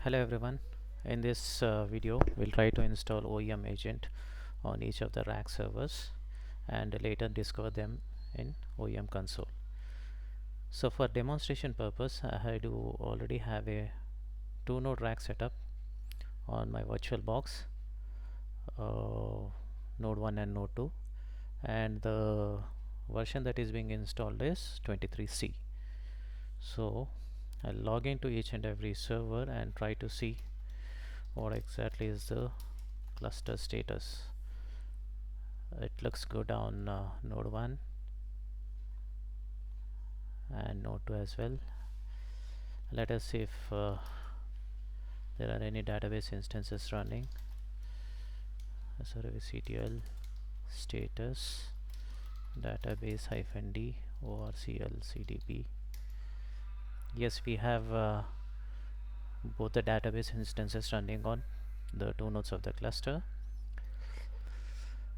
Hello everyone. In this video we'll try to install OEM agent on each of the RAC servers and later discover them in OEM console. So for demonstration purpose I do already have a 2-node rack setup on my Virtualbox, node 1 and node 2, and the version that is being installed is 23C. So I'll log into each and every server and try to see what exactly is the cluster status. It looks good on node 1 and node 2 as well. Let us see if there are any database instances running. Service CTL status database -d orcl cdb. Yes, we have both the database instances running on the two nodes of the cluster.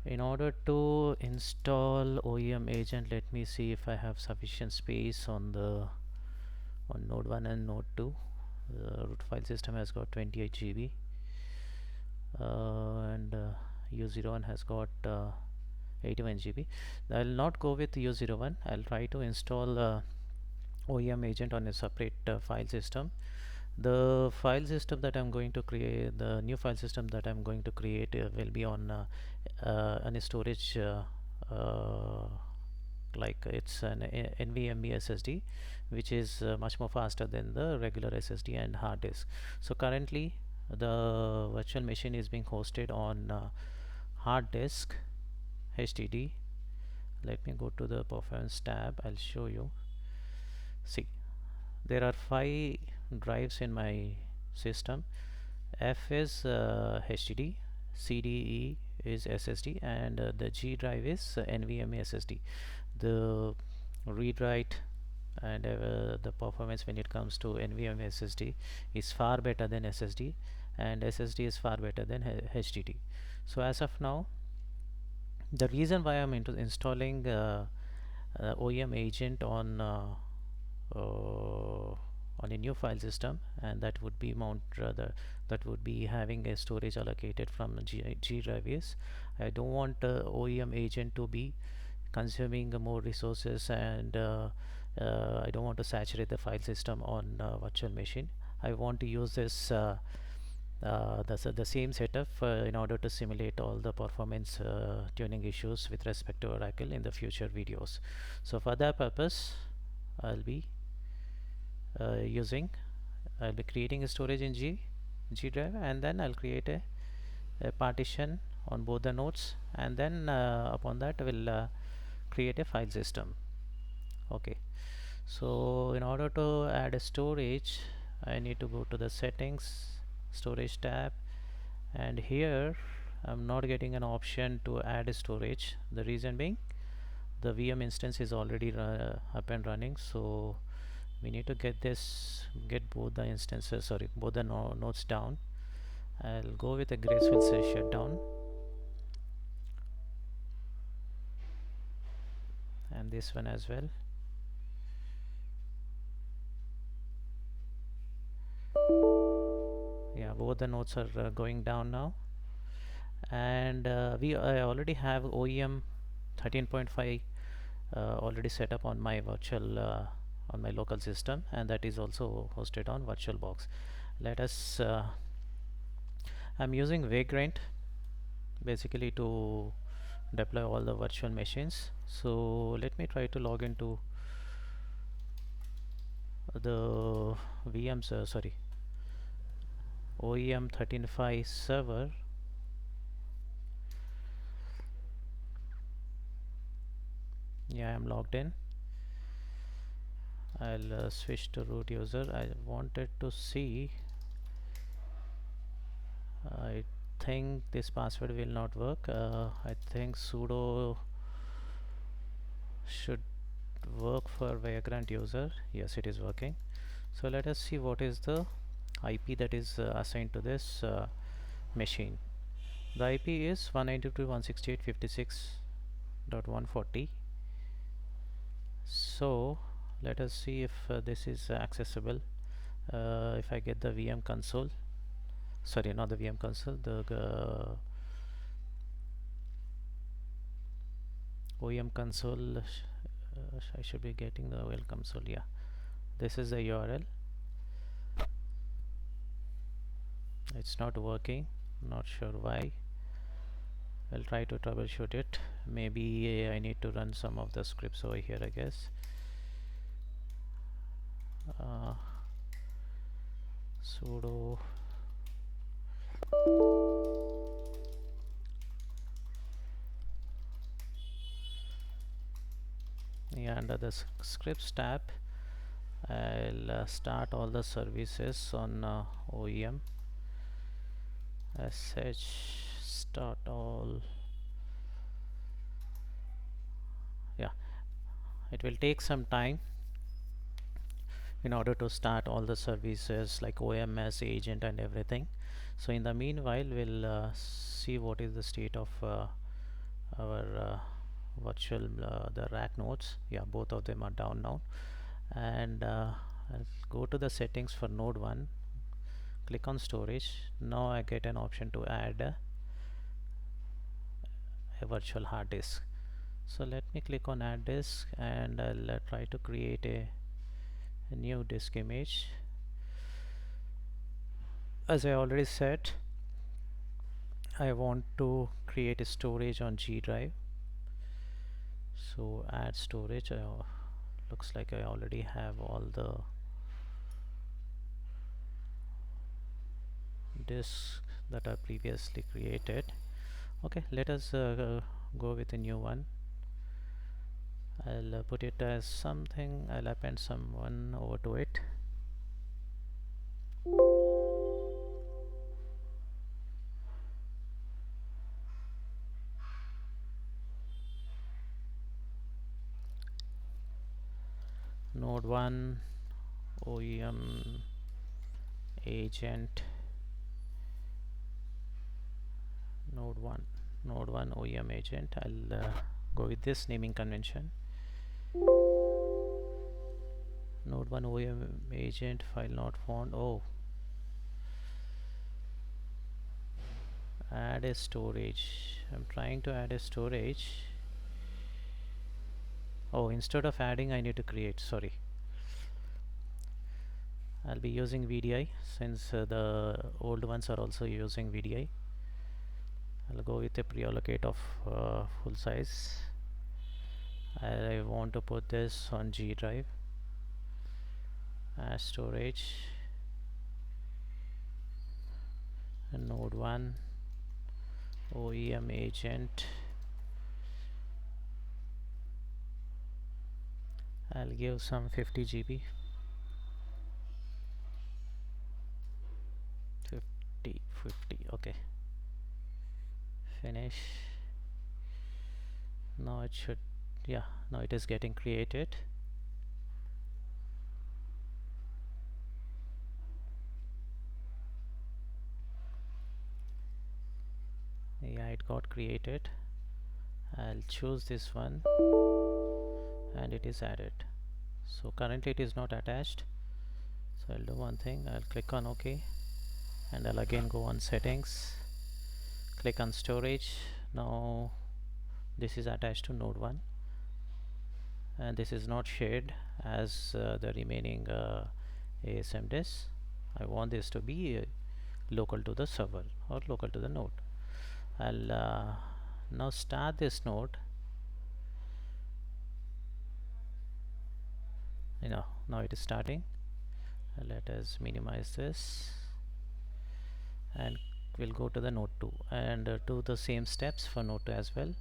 In order to install OEM agent, let me see if I have sufficient space on node 1 and node 2. The root file system has got 28 GB and U01 has got 81 GB. I'll not go with U01. I'll try to install OEM agent on a separate file system. The file system that I'm going to create, the new file system that I'm going to create will be on a storage like it's an NVMe SSD, which is much more faster than the regular SSD and hard disk. So currently the virtual machine is being hosted on hard disk HDD. Let me go to the performance tab. I'll show you. See, there are 5 drives in my system. F is HDD, CDE is SSD, and the G drive is NVMe SSD. The read write and the performance when it comes to NVMe SSD is far better than SSD, and SSD is far better than HDD. So as of now, the reason why I'm installing OEM agent on a new file system, and that would be that would be having a storage allocated from G drive, is I don't want OEM agent to be consuming more resources, and I don't want to saturate the file system on virtual machine. I want to use this the same setup in order to simulate all the performance tuning issues with respect to Oracle in the future videos. So for that purpose I'll be I'll be creating a storage in G drive, and then I'll create a partition on both the nodes, and then upon that we'll create a file system. Okay, so in order to add a storage, I need to go to the settings, storage tab, and here I'm not getting an option to add a storage. The reason being, the VM instance is already up and running, so we need to get both the instances, both the nodes down. I'll go with a graceful shutdown, and this one as well. Yeah, both the nodes are going down now, and I already have OEM 13.5 already set up on my on my local system, and that is also hosted on Virtualbox. Let us I'm using Vagrant basically to deploy all the virtual machines. So let me try to log into the OEM 13.5 server. Yeah, I'm logged in. I'll switch to root user. I wanted to see, I think this password will not work. I think sudo should work for Vagrant user. Yes, it is working. So let us see what is the IP that is assigned to this machine. The IP is 192.168.56.140. So let us see if this is accessible if I get the VM console, sorry, not the VM console, the OEM console, I should be getting the OEM console. Yeah, this is the URL. It's not working, not sure why. I'll try to troubleshoot it. Maybe I need to run some of the scripts over here, I guess. Sudo yeah, under the scripts tab, I'll start all the services on OEM. sh start all. Yeah, it will take some time in order to start all the services like OMS agent and everything. So in the meanwhile, we'll see what is the state of our virtual the rack nodes. Yeah, both of them are down now. And I'll go to the settings for node 1, click on storage. Now I get an option to add a virtual hard disk. So let me click on add disk, and I'll try to create a new disk image. As I already said, I want to create a storage on G drive. So add storage. Looks like I already have all the disks that are previously created. Okay, let us go with a new one. I'll put it as something. I'll append someone over to it. Node 1 OEM agent. Node 1 OEM agent. I'll go with this naming convention. Node 1 OEM agent, file not found. Oh, add a storage. I'm trying to add a storage. Oh, instead of adding, I need to create. Sorry, I'll be using VDI since the old ones are also using VDI. I'll go with a pre-allocate of full size. I want to put this on G drive as storage, and node 1 OEM agent. I'll give some 50 GB. 50. Okay, finish. Now it should, yeah, now it is getting created. Yeah, it got created. I'll choose this one and it is added. So currently it is not attached, so I'll do one thing. I'll click on OK, and I'll again go on settings, click on storage. Now this is attached to node 1 and this is not shared as the remaining ASM disk. I want this to be local to the server or local to the node. I'll now start this node. Now it is starting. Let us minimize this and we'll go to the node 2 and do the same steps for node 2 as well.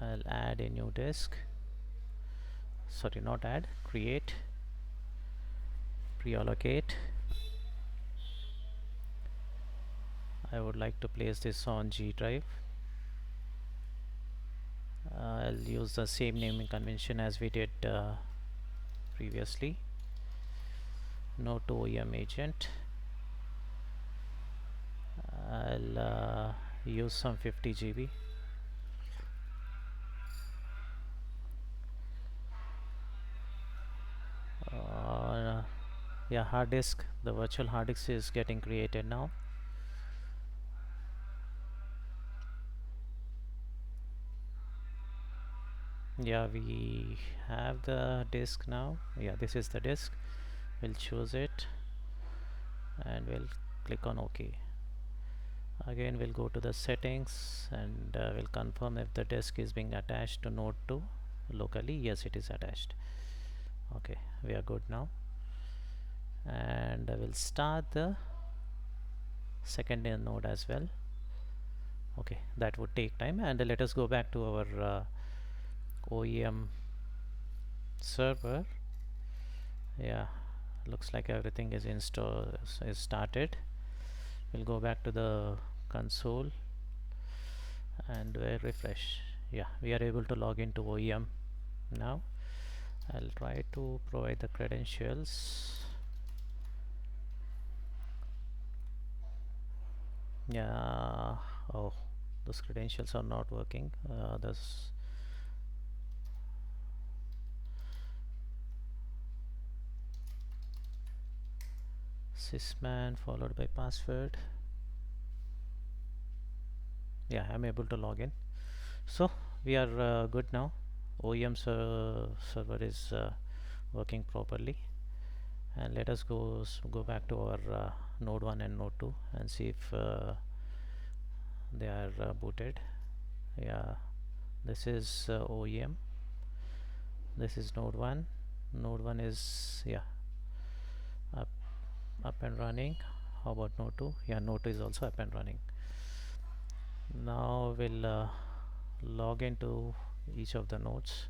I'll add a new disk. Sorry, not add, create, pre-allocate. I would like to place this on G drive. I'll use the same naming convention as we did previously. Node 2 OEM agent. I'll use some 50 GB. Yeah, hard disk, the virtual hard disk is getting created now. Yeah, we have the disk now. Yeah, this is the disk. We'll choose it and we'll click on OK. Again, we'll go to the settings and we'll confirm if the disk is being attached to node 2 locally. Yes, it is attached. Okay, we are good now. And I will start the second node as well. Okay, that would take time, and let us go back to our OEM server. Yeah, looks like everything is installed, is started. We'll go back to the console and we'll refresh. Yeah, we are able to log into OEM now. I'll try to provide the credentials. Yeah, oh, those credentials are not working. This sysman followed by password. Yeah, I'm able to log in. So we are good now. OEM server is working properly, and let us go back to our node 1 and node 2 and see if they are booted. Yeah, this is OEM, this is node 1. Node 1 is, yeah, up and running. How about node 2? Yeah, node 2 is also up and running. Now we'll log into each of the nodes.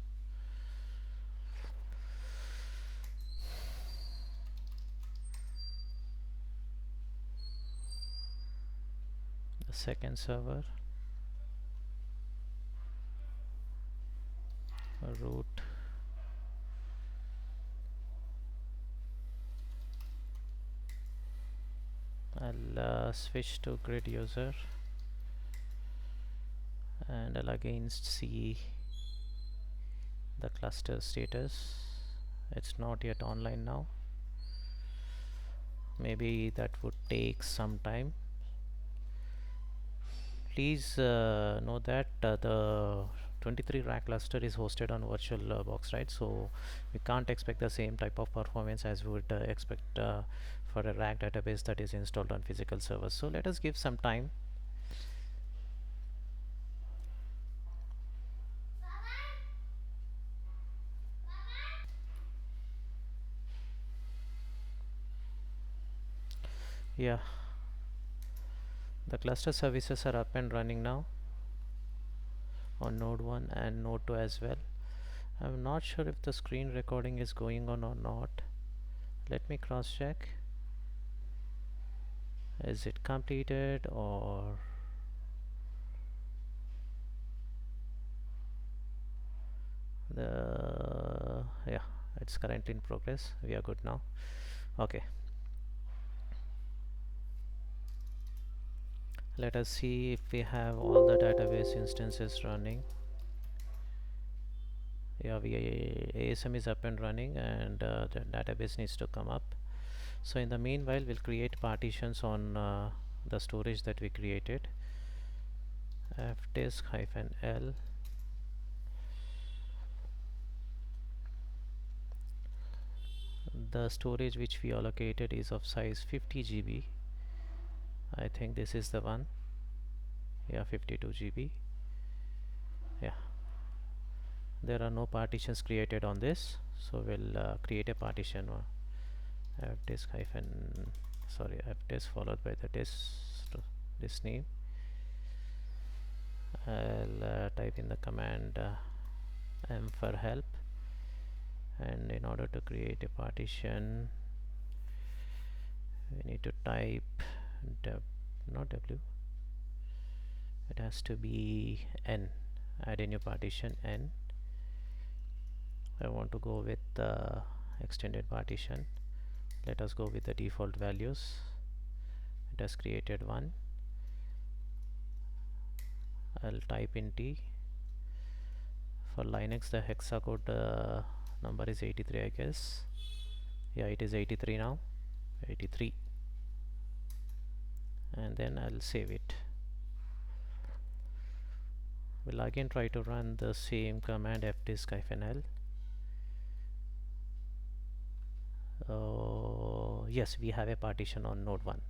The second server, root, I'll switch to grid user, and I'll again see the cluster status. It's not yet online now. Maybe that would take some time. Please know that the 23 rack cluster is hosted on Virtualbox, right? So we can't expect the same type of performance as we would expect for a rack database that is installed on physical servers. So let us give some time. Yeah, the cluster services are up and running now on node 1 and node 2 as well. I'm not sure if the screen recording is going on or not. Let me cross check. Is it completed or the, yeah, it's currently in progress. We are good now. Okay, let us see if we have all the database instances running. Yeah, ASM is up and running, and the database needs to come up. So in the meanwhile, we'll create partitions on the storage that we created. fdisk-l, the storage which we allocated is of size 50 GB. I think this is the one. Yeah, 52 GB. Yeah, there are no partitions created on this, so we'll create a partition. Fdisk hyphen, sorry, fdisk followed by the disk name. I'll type in the command m for help, and in order to create a partition we need to type not w, it has to be n. Add a new partition n. I want to go with the extended partition. Let us go with the default values. It has created one. I'll type in T. For Linux, the hexacode number is 83, I guess. Yeah, it is 83 now. 83. And then I'll save it. We'll again try to run the same command fdisk-l. Yes, we have a partition on node 1,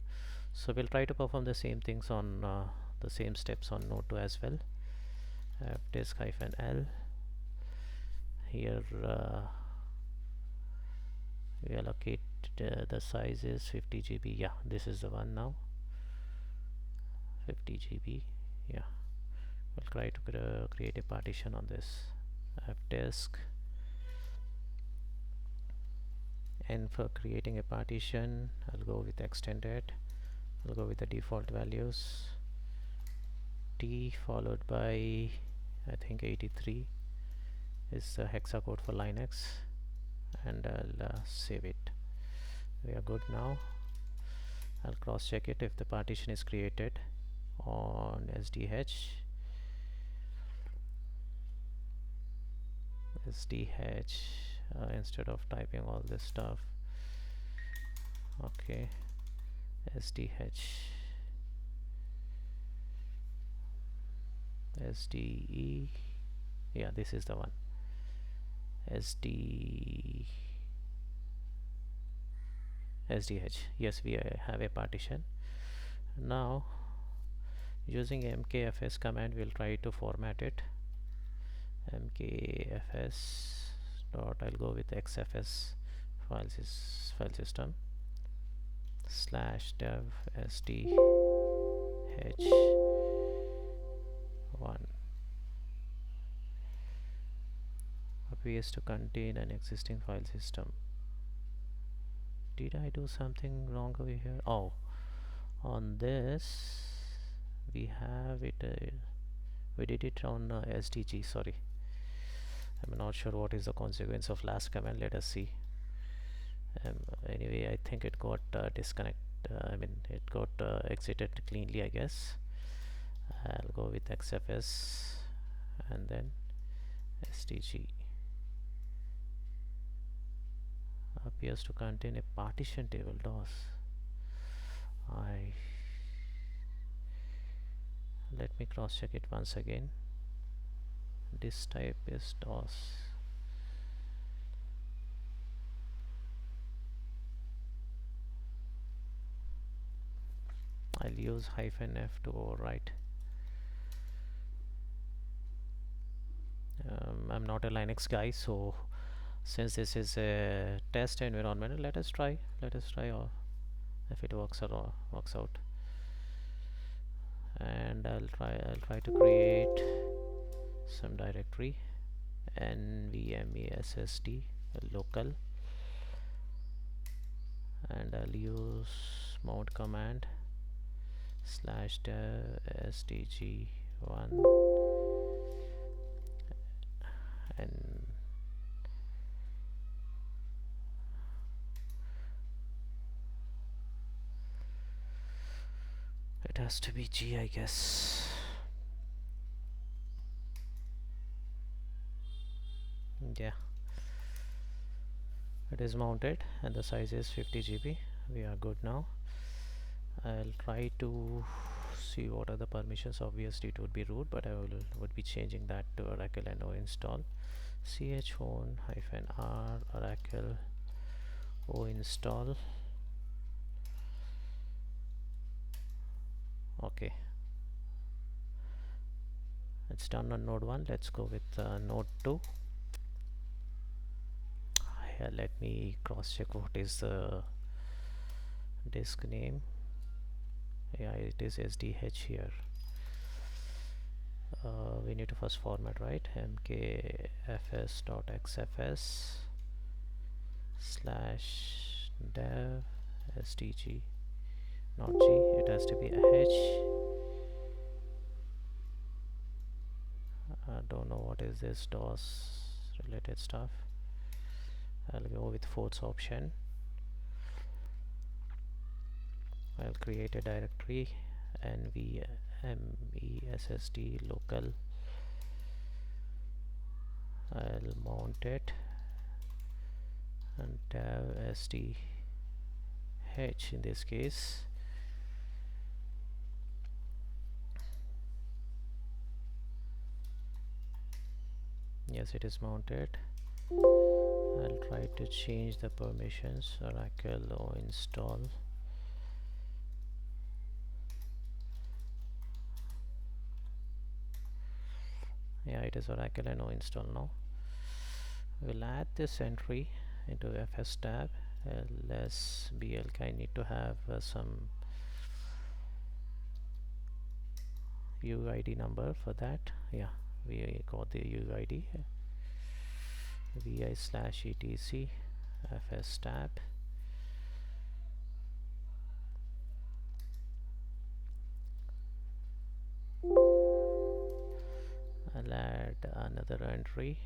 so we'll try to perform the same things on the same steps on node 2 as well. fdisk-l. Here we allocate the size is 50 GB. Yeah, this is the one now. 50 GB. Yeah, we'll try to create a partition on this fdisk. And for creating a partition, I'll go with extended. I'll go with the default values, T followed by, I think 83 is the hexa code for Linux, and I'll save it. We are good now. I'll cross check it if the partition is created on SDH. Instead of typing all this stuff, okay, SDH SDE, yeah, this is the one. SDH, yes, we have a partition. Now using mkfs command, we'll try to format it. mkfs dot, I'll go with xfs file system /dev sdh1 appears to contain an existing file system. Did I do something wrong over here? Oh, on this we have it, we did it on SDG, sorry. I'm not sure what is the consequence of last command. Let us see. Anyway, I think it got it got exited cleanly, I guess. I'll go with xfs and then SDG. Appears to contain a partition table DOS. Let me cross check it once again. This type is DOS. I'll use -f to overwrite. I'm not a Linux guy, so since this is a test environment, let us try or if it works out. And I'll try to create some directory, nvme ssd local, and I'll use mount command /dev sdg1, and it has to be G, I guess. Yeah, it is mounted and the size is 50 GB. We are good now. I'll try to see what are the permissions. Obviously it would be root, but I would be changing that to Oracle and O install. chown -r Oracle O install. Okay, it's done on node 1. Let's go with node 2. Here, let me cross check what is the disk name. Yeah, it is SDH here. We need to first format, right? mkfs.xfs /dev sdg, not G, it has to be a H. I don't know what is this DOS related stuff. I'll go with fourth option. I'll create a directory, nvme ssd local. I'll mount it. and tab sdh in this case. Yes, it is mounted. I'll try to change the permissions. Oracle o install. Yeah, it is Oracle and o install now. We'll add this entry into fs tab lsblk. I need to have some UID number for that. Yeah, we got the UID. vi/etc fs tab. I'll add another entry.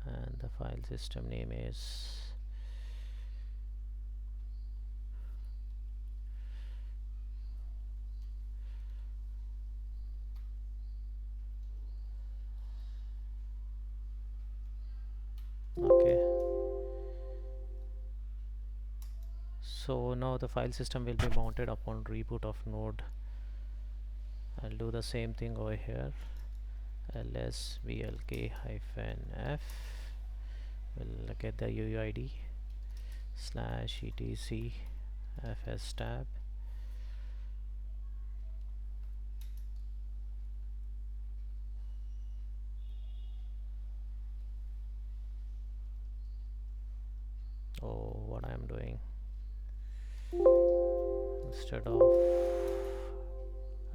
And the file system name is okay. So now the file system will be mounted upon reboot of node. I'll do the same thing over here. lsblk-f will get the UUID /etc fs tab. Oh, what I am doing, instead of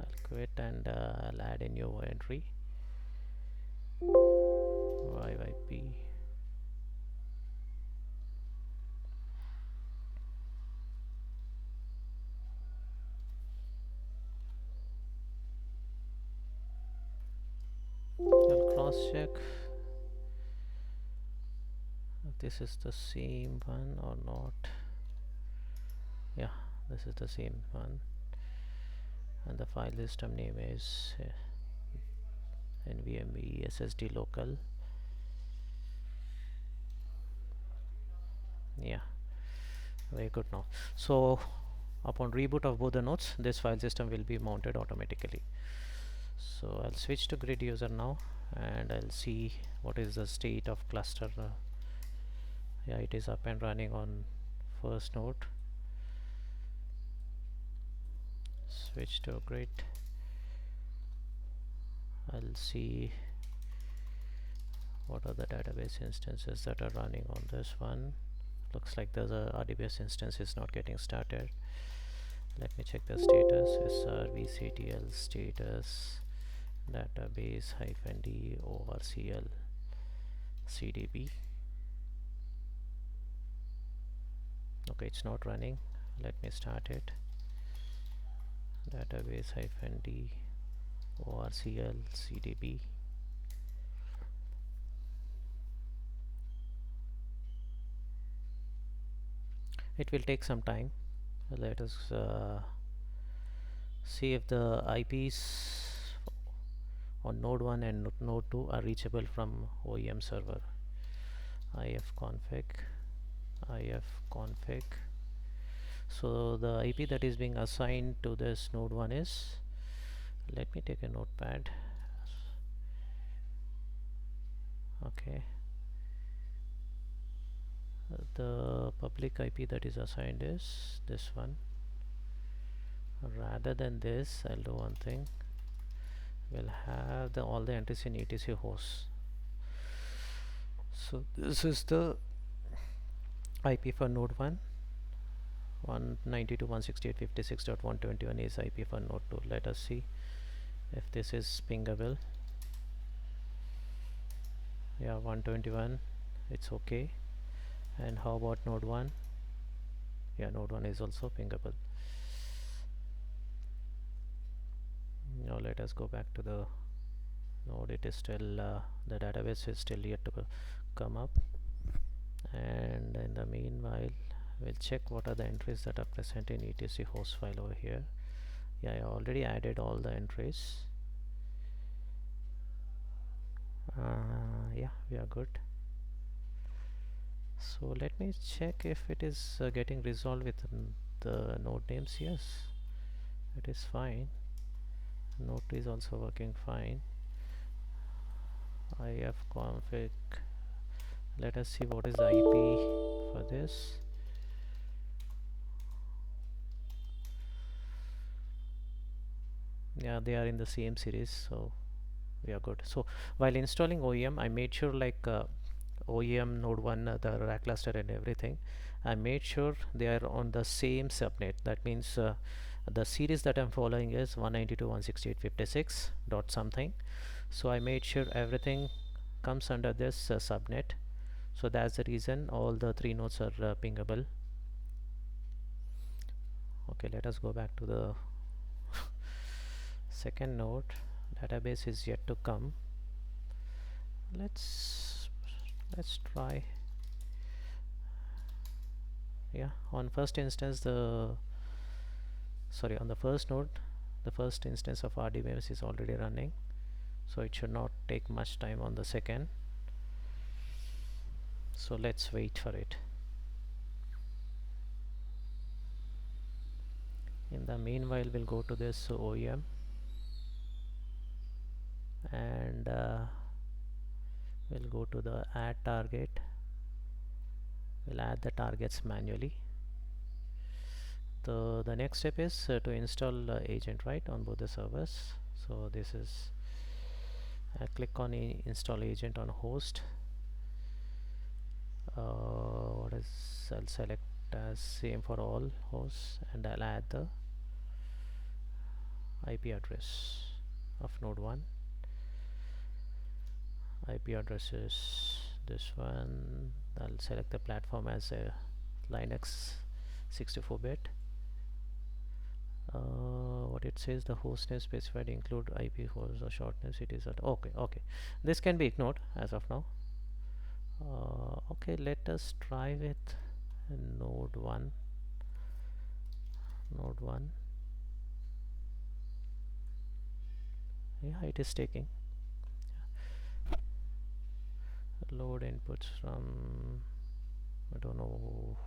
I'll quit and I'll add a new entry YYP. I'll cross check if this is the same one or not. Yeah, this is the same one, and the file system name is NVMe SSD local. Yeah, very good. Now so upon reboot of both the nodes, this file system will be mounted automatically. So I'll switch to grid user now and I'll see what is the state of cluster. Yeah, it is up and running on first node. Switch to grid. I'll see what are the database instances that are running on this one. Looks like there's a RDBS instance is not getting started. Let me check the status. srvctl status database -d orcl cdb. Okay, it's not running. Let me start it. Database -d orcl cdb. It will take some time. Let us see if the IPs on node 1 and node 2 are reachable from OEM server. ifconfig. So the IP that is being assigned to this node 1 is, let me take a notepad. Okay, the public IP that is assigned is this one. Rather than this, I'll do one thing. We'll have all the entries in etc hosts. So this is the IP for node 1. 192.168.56.121 is IP for node 2. Let us see if this is pingable. Yeah, 121, it's okay. And how about node 1? Yeah, node 1 is also pingable. Now let us go back to the node. It is still the database is still yet to come up, and in the meanwhile we'll check what are the entries that are present in etc host file over here. Yeah, I already added all the entries. Yeah, we are good. So let me check if it is getting resolved with the node names. Yes, it is fine. Node 2 is also working fine. IF config. Let us see what is the IP for this. Yeah, they are in the same series, so we are good. So while installing OEM, I made sure like OEM node 1, the rack cluster and everything, I made sure they are on the same subnet. That means the series that I'm following is 192.168.56 dot something. So I made sure everything comes under this subnet. So that's the reason all the three nodes are pingable. Okay, let us go back to the second node. Database is yet to come. Let's try. Yeah, on first instance on the first node, the first instance of RDBMS is already running, so it should not take much time on the second. So let's wait for it. In the meanwhile, we'll go to this OEM and we'll go to the add target. We'll add the targets manually. The next step is to install agent, right, on both the servers. So this is click on install agent on host. What is, I'll select as same for all hosts and I'll add the IP address of node 1. IP address is this one. I'll select the platform as a Linux 64-bit. What it says, the host name specified include IP host or short names. It is at okay. This can be ignored as of now. Okay, let us try with node 1. Yeah, it is taking. Load inputs from, I don't know.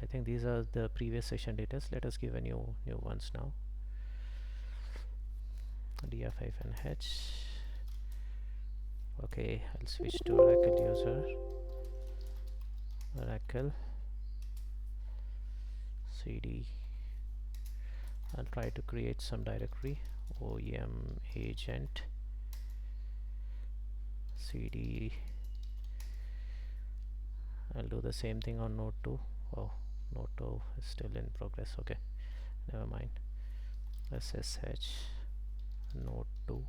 I think these are the previous session details. Let us give a new ones now. df-h. Okay, I'll switch to Oracle user. Oracle cd. I'll try to create some directory. OEM agent cd. I'll do the same thing on node 2. Oh, node 2 is still in progress. Okay, never mind. SSH node 2.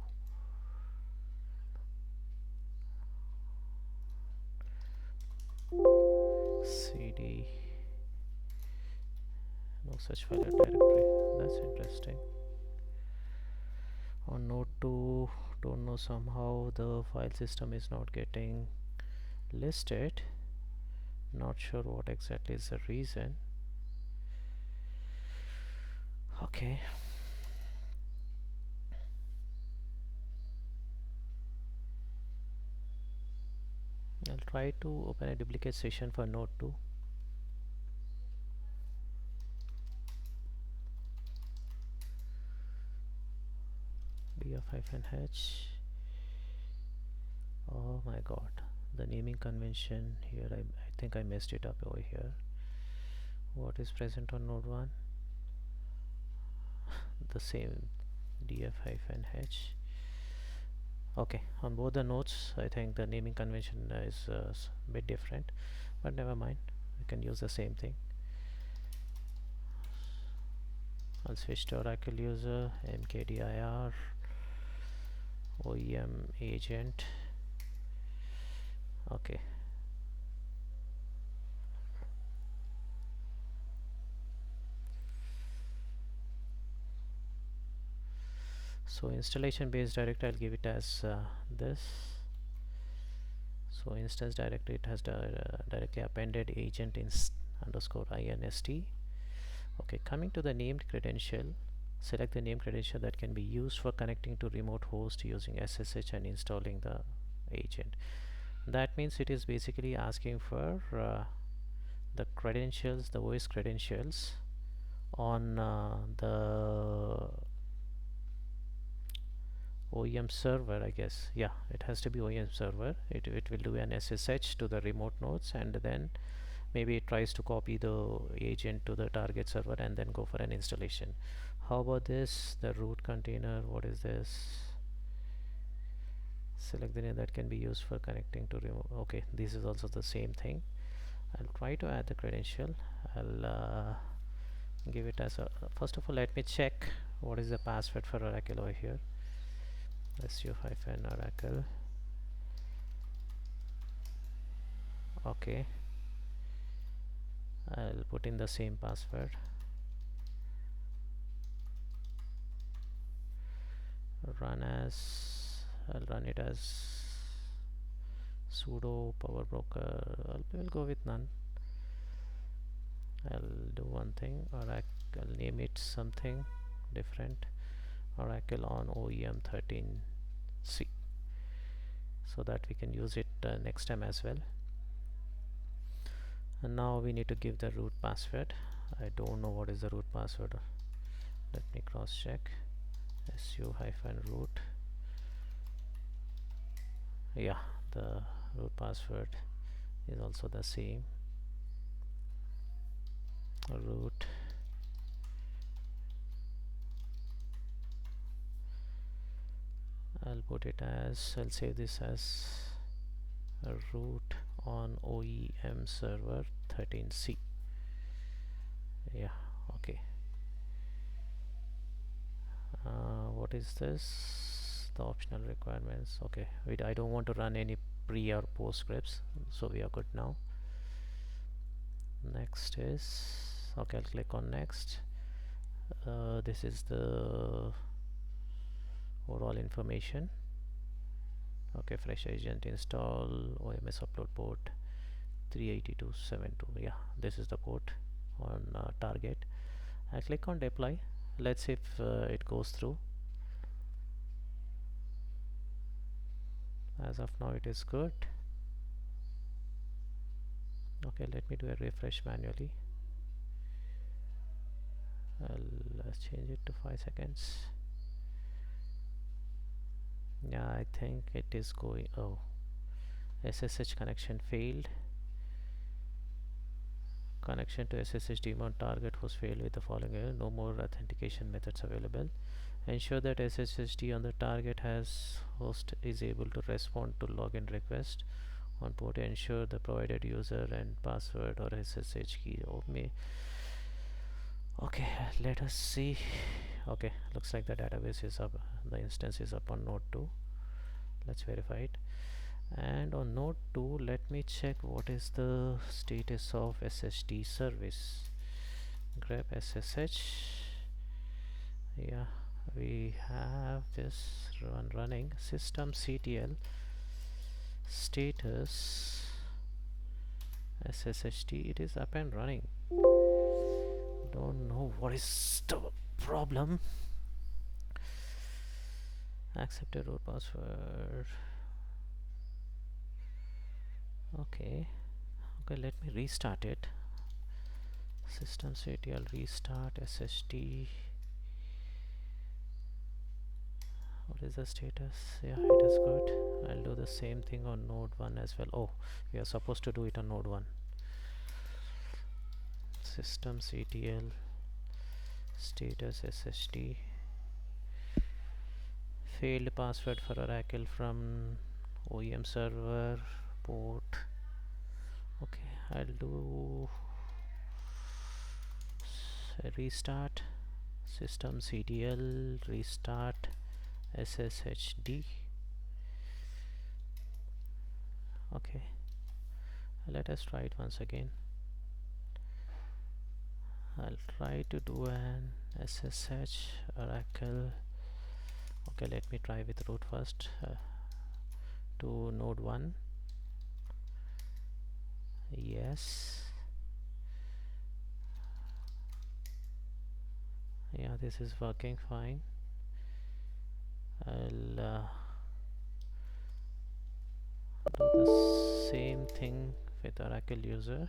cd. No such file or directory. That's interesting. On node 2, don't know, somehow the file system is not getting listed. Not sure what exactly is the reason. Okay, I'll try to open a duplicate session for node 2. df-h. Oh my god, the naming convention here, I think I messed it up over here. What is present on node 1? The same, df-h. Okay, on both the nodes I think the naming convention is a bit different, but never mind, we can use the same thing. I'll switch to Oracle user, mkdir OEM agent. Okay, so installation based directory, I'll give it as this. So instance directory, it has directly appended agent inst underscore inst. Okay, coming to the named credential, Select the name credential that can be used for connecting to remote host using SSH and installing the agent. That means it is basically asking for the credentials, the OS credentials on the OEM server, I guess. Yeah, it has to be OEM server. It will do an SSH to the remote nodes, and then maybe it tries to copy the agent to the target server and then go for an installation. How about this? The root container. What is this? Select the name that can be used for connecting to remote. Okay, this is also the same thing. I'll try to add the credential. I'll give it as a first of all, let me check what is the password for Oracle over here. su-oracle. Okay, I'll put in the same password. I'll run it as sudo power broker. I'll go with none. I'll do one thing, Oracle. I'll name it something different. Oracle on OEM 13C, so that we can use it next time as well. And now we need to give the root password. I don't know what is the root password. Let me cross check. su-root. Yeah, the root password is also the same. Root. I'll save this as a root on OEM server 13C. Yeah, okay. What is this? The optional requirements. Okay, I don't want to run any pre or post scripts, so we are good now. Next is okay. I'll click on next. This is the overall information. Okay, fresh agent install OMS upload port 38272. Yeah, this is the port on target. I click on deploy. Let's see if it goes through. As of now it is good. Okay, let me do a refresh manually. I'll change it to 5 seconds. Yeah, I think it is going. Oh, SSH connection failed. Connection to SSH daemon target was failed with the following error. No more authentication methods available. Ensure that SSHD on the target has host is able to respond to login request on port. Ensure the provided user and password or SSH key. Okay, let us see. Okay, looks like the database is up. The instance is up on node 2. Let's verify it. And on node 2, let me check what is the status of SSD service. Grab SSH. Yeah, we have this running. systemctl status SSHD. It is up and running. Don't know what is the problem. Accept a root password. Okay, let me restart it. Systemctl restart SSD. What is the status? Yeah, it is good. I'll do the same thing on node 1 as well. Oh, we are supposed to do it on node 1. Systemctl status SSD. Failed password for Oracle from OEM server port. Okay, I'll do restart systemctl restart SSHD. Okay, let us try it once again. I'll try to do an SSH Oracle. Okay, let me try with root first. To node 1. Yes. Yeah, this is working fine. I'll do the same thing with Oracle user.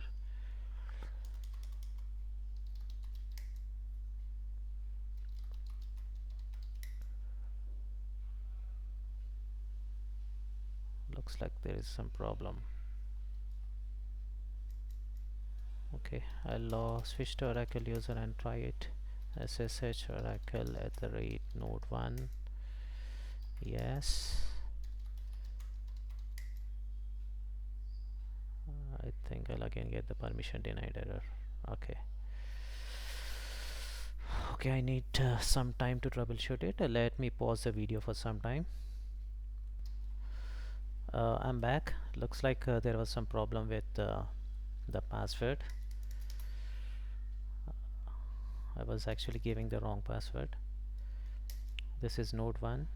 Looks like there is some problem. Okay, I'll switch to Oracle user and try it. SSH Oracle @ node 1. Yes. I think I'll again get the permission denied error. Okay. Okay, I need some time to troubleshoot it. Let me pause the video for some time. I'm back. Looks like there was some problem with the password. I was actually giving the wrong password. This is node 1.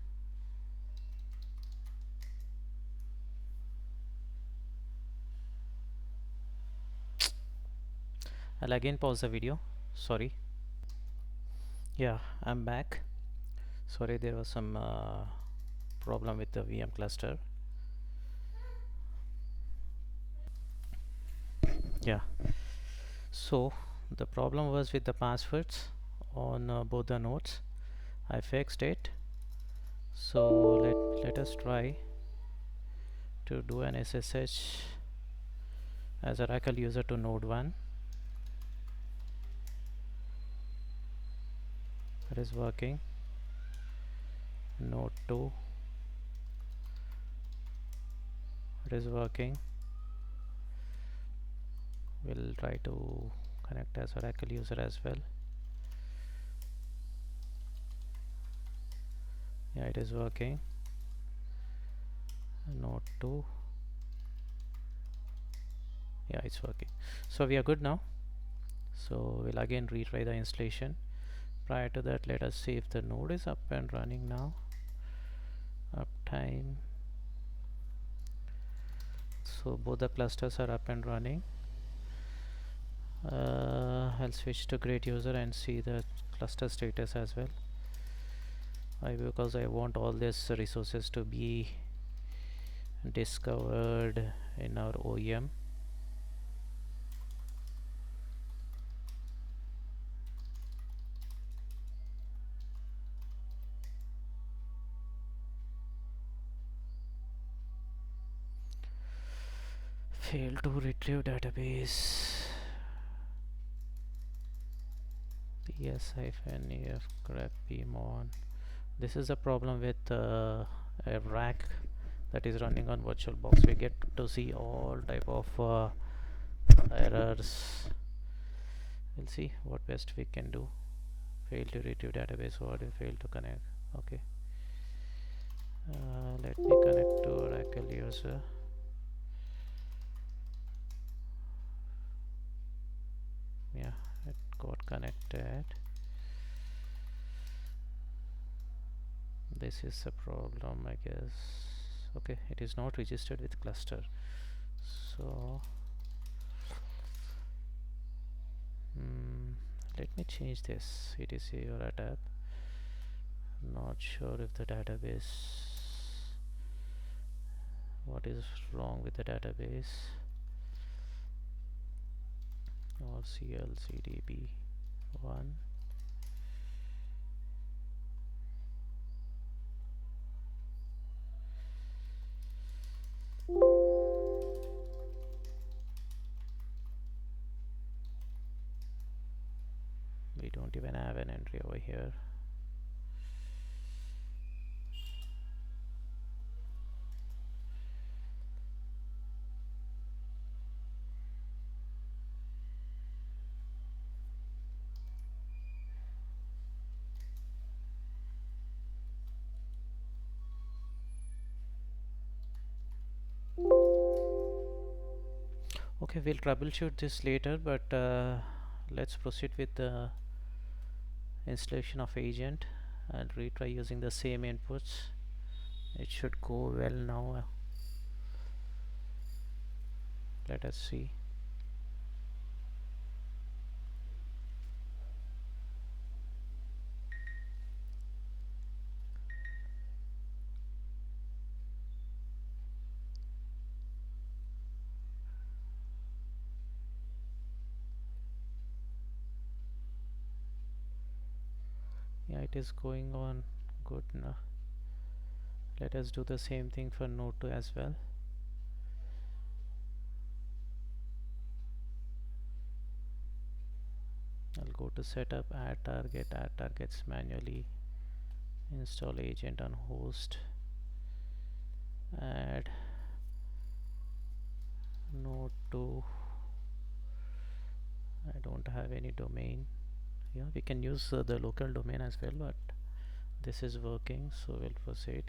I'll again pause the video. Sorry. Yeah, I'm back. Sorry, there was some problem with the VM cluster. Yeah, so the problem was with the passwords on both the nodes. I fixed it. So let us try to do an SSH as Oracle user to node 1. It is working. Node 2, it is working. We'll try to connect as Oracle user as well. Yeah, it is working. Node 2, yeah, it's working. So we are good now. So we'll again retry the installation. Prior to that, let us see if the node is up and running now. Uptime. So both the clusters are up and running. I'll switch to great user and see the cluster status as well. Because I want all these resources to be discovered in our OEM. Fail to retrieve database. ps-ef grep pmon. This is a problem with a RAC that is running on Virtualbox. We get to see all type of errors. We'll see what best we can do. Fail to retrieve database or fail to connect. Okay. Let me connect to Oracle user. Yeah, it got connected. This is a problem, I guess. Okay, it is not registered with cluster. So let me change this etc or tab. Not sure if the database, what is wrong with the database. Or clcdb1. We don't even have an entry over here. Okay, we'll troubleshoot this later, but let's proceed with the installation of agent and retry using the same inputs. It should go well now. Let us see. it is going on good now. Let us do the same thing for node 2 as well. I'll go to setup, add targets manually, install agent on host, add node 2. I don't have any domain. Yeah, we can use the local domain as well, but this is working, so we'll proceed.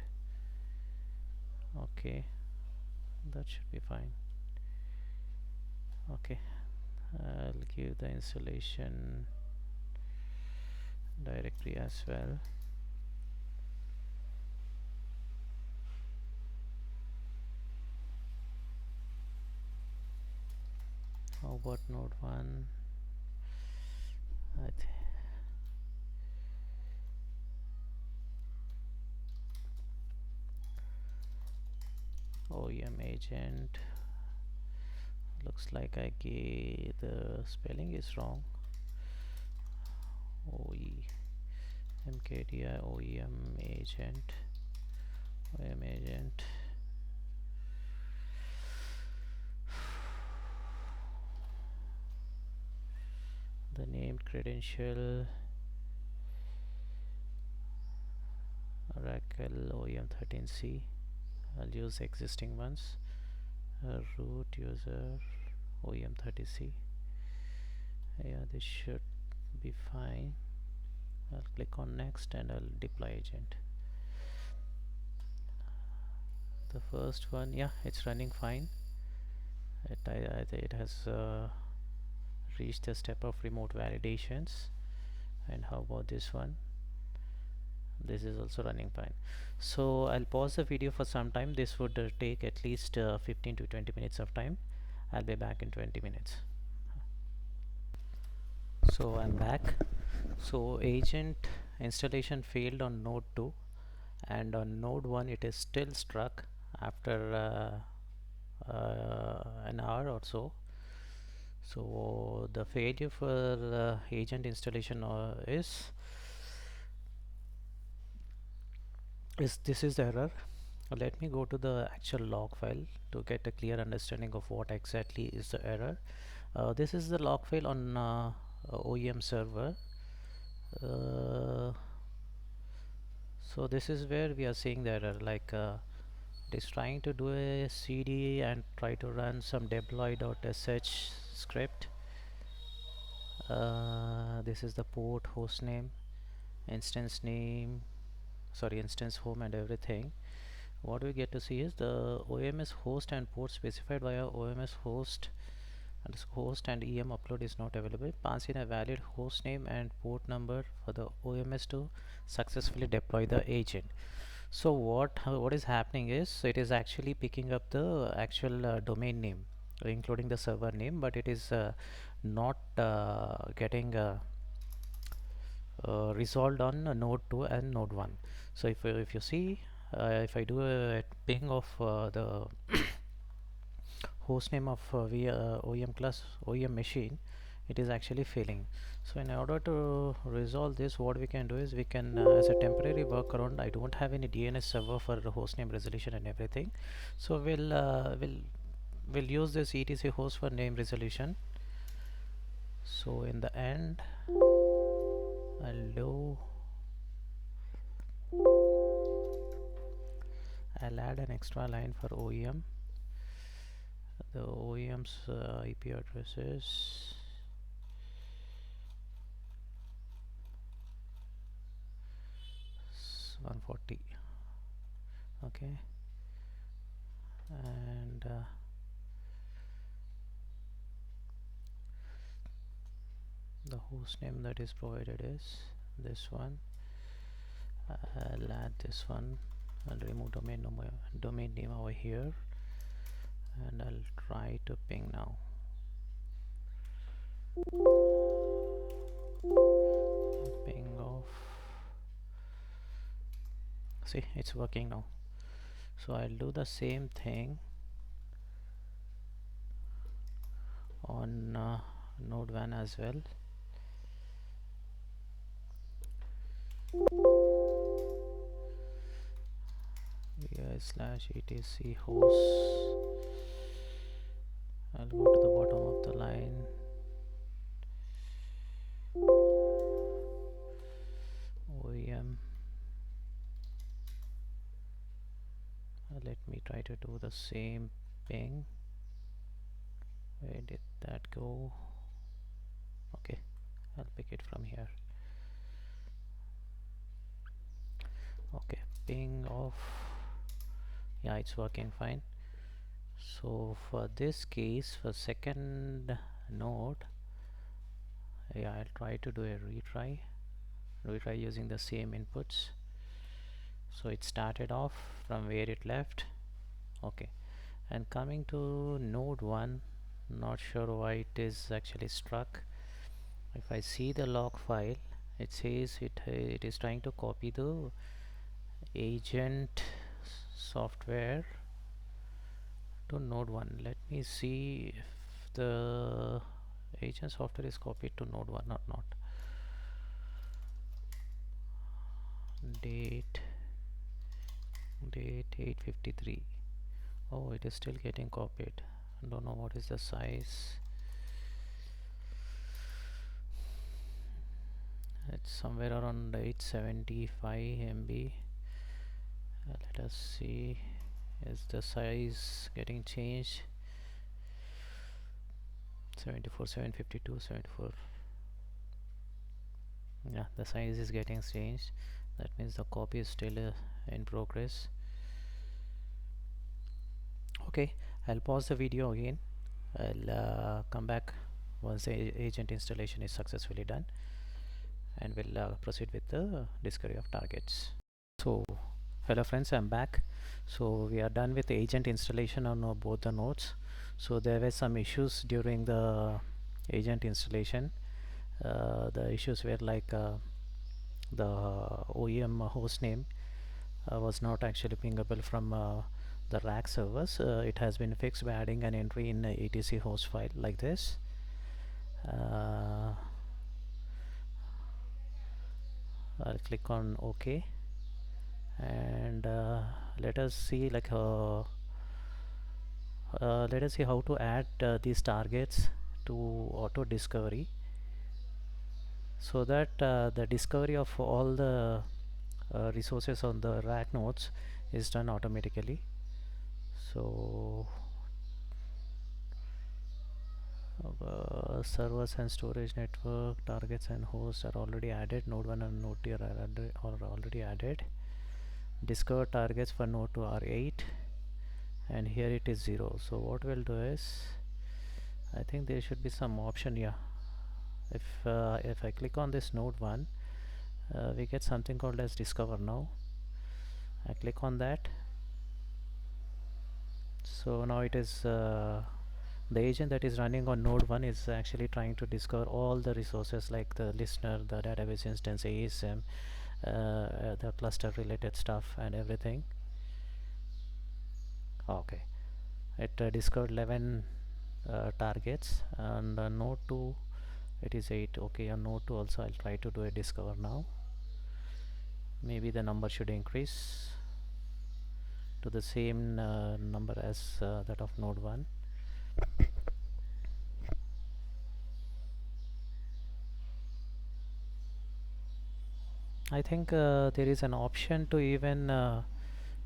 Okay, that should be fine. Okay, I'll give the installation directory as well. How about node 1? OEM agent. Looks like I gave the spelling is wrong. MKDI OEM agent. OEM agent. The named credential RAC OEM 13C. I'll use existing ones. Root user OEM 30C. Yeah, this should be fine. I'll click on next and I'll deploy agent. The first one, yeah, it's running fine. It has reached the step of remote validations. And how about this one? This is also running fine. So I'll pause the video for some time. This would take at least 15 to 20 minutes of time. I'll be back in 20 minutes. So I'm back. So agent installation failed on node 2, and on node 1 it is still stuck after an hour or so. So the failure for agent installation is this is the error. Let me go to the actual log file to get a clear understanding of what exactly is the error. This is the log file on OEM server. So this is where we are seeing the error, like it is trying to do a cd and try to run some deploy.sh script. This is the port, host name, instance name, sorry, instance home and everything. What we get to see is the OMS host and port specified via OMS host and EM upload is not available. Pass in a valid host name and port number for the OMS to successfully deploy the agent. So what is happening is it is actually picking up the actual domain name, including the server name, but it is not getting resolved on node 2 and node 1. So if you see, if I do a ping of the host name of OEM class OEM machine, it is actually failing. So in order to resolve this, what we can do is we can as a temporary workaround, I don't have any DNS server for the host name resolution and everything, so we'll use this etc host for name resolution. So in the end, I'll add an extra line for OEM. The OEM's IP address is 140. Okay, and the host name that is provided is this one. I'll add this one. I'll remove domain name over here, and I'll try to ping now. Ping off. See, it's working now. So I'll do the same thing on node 1 as well. vi/etc host. I'll go to the bottom of the line. OEM. Let me try to do the same ping. Where did that go? Okay, I'll pick it from here. Okay, ping off. Yeah, it's working fine. So for this case, for second node, yeah, I'll try to do a retry using the same inputs. So it started off from where it left. Okay, and coming to node 1, not sure why it is actually struck. If I see the log file, it says it is trying to copy the agent software to node 1. Let me see if the agent software is copied to node 1 or not. Date 853. Oh, it is still getting copied. I don't know what is the size. It's somewhere around 875 MB. Let us see, is the size getting changed? 74, 752, 74. Yeah, the size is getting changed. That means the copy is still in progress. Okay, I'll pause the video again. I'll come back once the agent installation is successfully done, and we'll proceed with the discovery of targets. So hello friends, I'm back. So we are done with the agent installation on both the nodes. So there were some issues during the agent installation. The issues were like the OEM host name was not actually pingable from the RAC servers. It has been fixed by adding an entry in etc host file like this. I'll click on OK, and let us see how to add these targets to auto discovery, so that the discovery of all the resources on the rack nodes is done automatically. So servers and storage network targets and hosts are already added. Node 1 and node 2 are already added. Discover targets for node 2 are 8, and here it is 0. So what we'll do is, I think there should be some option. Yeah, if I click on this node 1, we get something called as discover now. I click on that. So now it is the agent that is running on node 1 is actually trying to discover all the resources like the listener, the database instance, ASM, the cluster related stuff and everything. Okay, it discovered 11 targets, and node 2 it is 8. Okay, on node 2 also I'll try to do a discover now. Maybe the number should increase to the same number as that of node 1. I think there is an option to even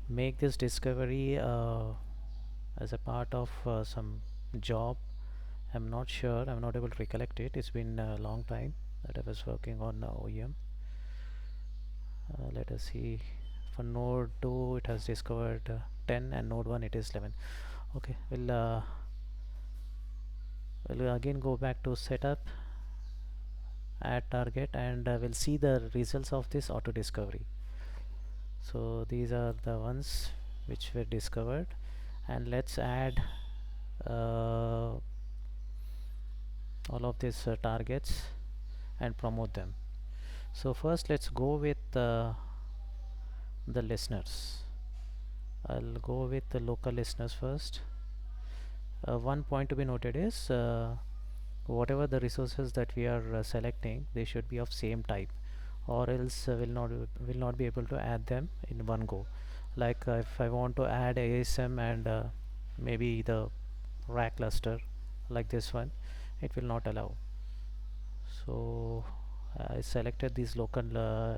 make this discovery as a part of some job. I'm not sure, I'm not able to recollect it. It's been a long time that I was working on OEM. Let us see. For node 2 it has discovered 10, and node 1 it is 11. Okay, we'll again go back to setup, add target, and we'll see the results of this auto discovery. So these are the ones which were discovered, and let's add all of these targets and promote them. So first let's go with the listeners. I'll go with the local listeners first. One point to be noted is whatever the resources that we are selecting, they should be of same type. or else will not be able to add them in one go. Like if I want to add ASM and maybe the RAC cluster like this one, it will not allow. So I selected these local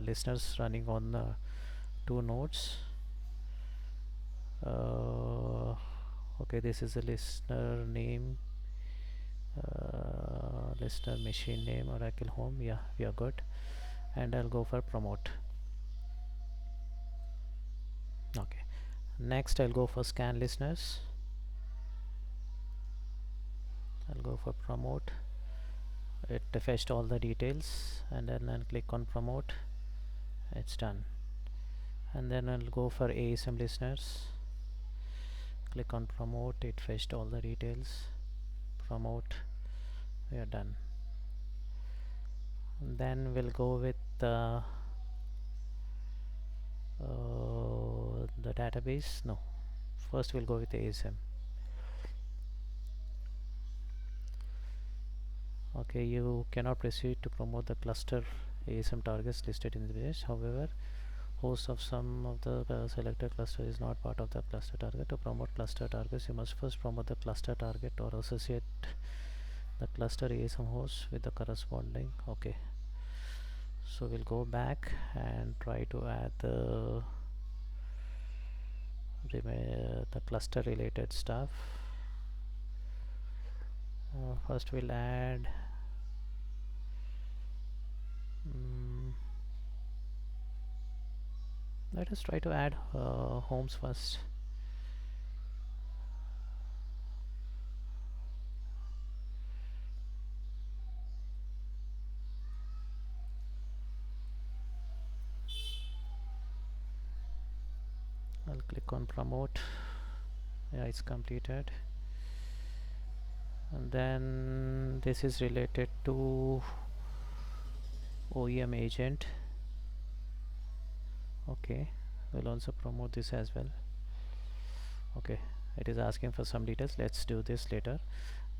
listeners running on two nodes. Okay, this is a listener name, listener machine name, Oracle home. Yeah, we are good. And I'll go for promote. Okay, next I'll go for scan listeners. I'll go for promote. It fetched all the details, and then I'll click on promote. It's done. And then I'll go for ASM listeners. Click on promote. It fetched all the details. Promote. We are done. And then we'll go with the database. No, first we'll go with ASM. Okay, you cannot proceed to promote the cluster ASM targets listed in the page. However, host of some of the selected cluster is not part of the cluster target. To promote cluster targets, you must first promote the cluster target or associate the cluster ASM host with the corresponding. Okay, so we'll go back and try to add the cluster related stuff. First we'll add let us try to add homes first. I'll click on promote. Yeah, it's completed. And then this is related to OEM agent. Okay, we'll also promote this as well. Okay, it is asking for some details. Let's do this later.